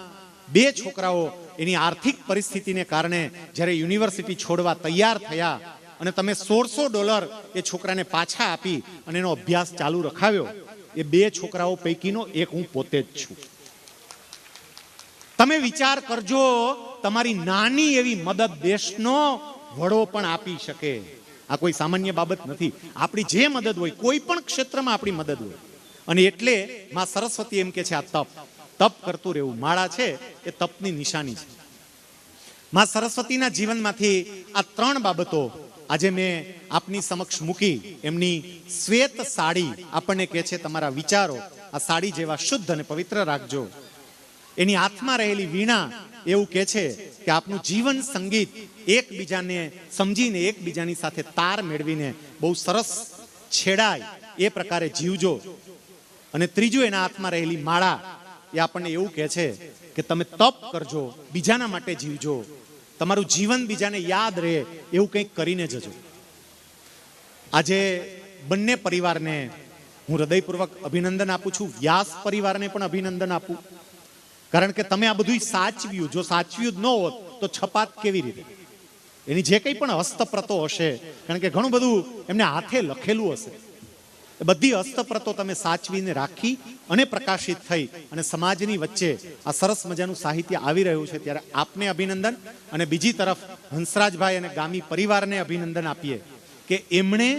બે છોકરાઓ એની આર્થિક પરિસ્થિતિને કારણે જ્યારે યુનિવર્સિટી છોડવા તૈયાર થયા અને તમે $1600 એ છોકરાને પાછા આપી અને એનો અભ્યાસ ચાલુ રખાવ્યો, એ બે છોકરાઓ પૈકીનો એક હું પોતે જ છું. તમે વિચાર કરજો, તમારી નાની એવી મદદ દેશનો વડો પણ આપી શકે. આ કોઈ સામાન્ય બાબત નથી. આપણી જે મદદ હોય, કોઈ પણ ક્ષેત્રમાં આપણી મદદ હોય, અને એટલે માં સરસ્વતી એમ કે છે, આ તપ કરતું રહેવું. માળા છે એ તપની નિશાની છે. માં સરસ્વતીના જીવનમાંથી આ 3 બાબતો આજે મેં આપની સમક્ષ મૂકી. એમની શ્વેત સાડી આપણને કહે છે, તમારા વિચારો આ સાડી જેવા શુદ્ધ અને પવિત્ર રાખજો. એની હાથમાં રહેલી વીણા એવું કહે છે કે આપનું જીવન સંગીત એકબીજાને સમજીને, એકબીજાની સાથે તાર મેળવીને બહુ સરસ છેડાય એ પ્રકારે જીવજો. અને ત્રીજું, એના હાથમાં રહેલી માળા એ આપણને એવું કહે છે કે તમે તપ કરજો, બીજાના માટે જીવજો, તમારું જીવન બીજાને યાદ રહે એવું કંઈક કરીને જજો. આજે બંને પરિવારને હું હૃદયપૂર્વક અભિનંદન આપું છું. વ્યાસ પરિવારને પણ અભિનંદન આપું, કારણ કે તમે આ બધું સાચવ્યું. જો સાચવ્યું જ ન હોત તો છપાત કેવી રીતે? એની જે કંઈ પણ હસ્તપ્રતો હશે, કારણ કે ઘણું બધું એમને હાથે લખેલું હશે, એ બધી હસ્તપ્રતો તમે સાચવીને રાખી અને પ્રકાશિત થઈ અને સમાજની વચ્ચે આ સરસ મજાનું સાહિત્ય આવી રહ્યું છે, ત્યારે આપને અભિનંદન. અને બીજી તરફ હંસરાજભાઈ અને ગામી પરિવારને અભિનંદન આપીએ કે એમણે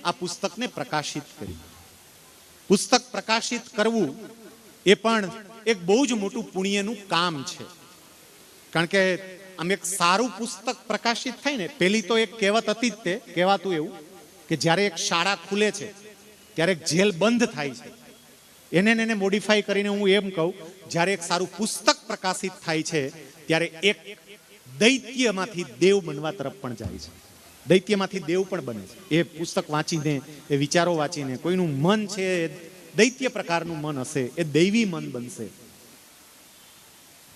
આ પુસ્તકને પ્રકાશિત કરી. પુસ્તક પ્રકાશિત કરવું એ પણ એક બહુ જ મોટું પુણ્યનું કામ છે, કારણ કે આમ એક સારું પુસ્તક પ્રકાશિત થાય ને, પેલી તો એક કહેવત હતી જ, તે કહેવાતું એવું કે જ્યારે એક શાળા ખુલે છે ત્યારે એક જેલ બંધ થાય છે. એને મોડિફાઈ કરીને હું એમ કહું, જ્યારે એક સારું પુસ્તક પ્રકાશિત થાય છે ત્યારે એક દૈત્યમાંથી દેવ બનવા તરફ પણ જાય છે. દૈત્યમાંથી દેવ પણ બને છે એ પુસ્તક વાંચીને, એ વિચારો વાંચીને. કોઈનું મન છે દૈત્ય પ્રકારનું મન હશે, એ દૈવી મન બનશે.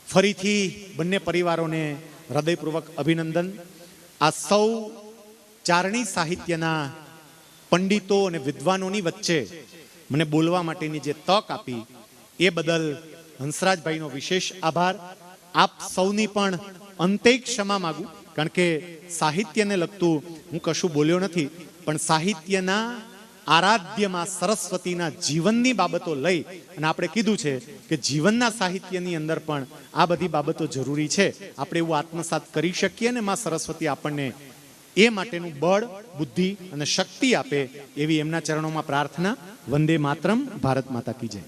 ફરીથી બંને પરિવારોને હૃદયપૂર્વક અભિનંદન. આ સૌ ચારણી સાહિત્યના પંડિતો અને વિદ્વાનોની વચ્ચે મને બોલવા માટેની જે તક આપી એ બદલ હંસરાજભાઈનો વિશેષ આભાર. આપ સૌની પણ અંતે ક્ષમા માગું, કારણ કે સાહિત્યને લગતું હું કશું બોલ્યો નથી, પણ સાહિત્યના આરાધ્યમાં સરસ્વતીના જીવનની બાબતો લઈ અને આપણે કીધું છે કે જીવનના સાહિત્યની અંદર પણ આ બધી બાબતો જરૂરી છે. આપણે એવું આત્મસાત કરી શકીએ ને માં સરસ્વતી આપણને એ માટેનું બળ, બુદ્ધિ અને શક્તિ આપે, એવી એમના ચરણોમાં પ્રાર્થના. વંદે માતરમ. ભારત માતા કી જય.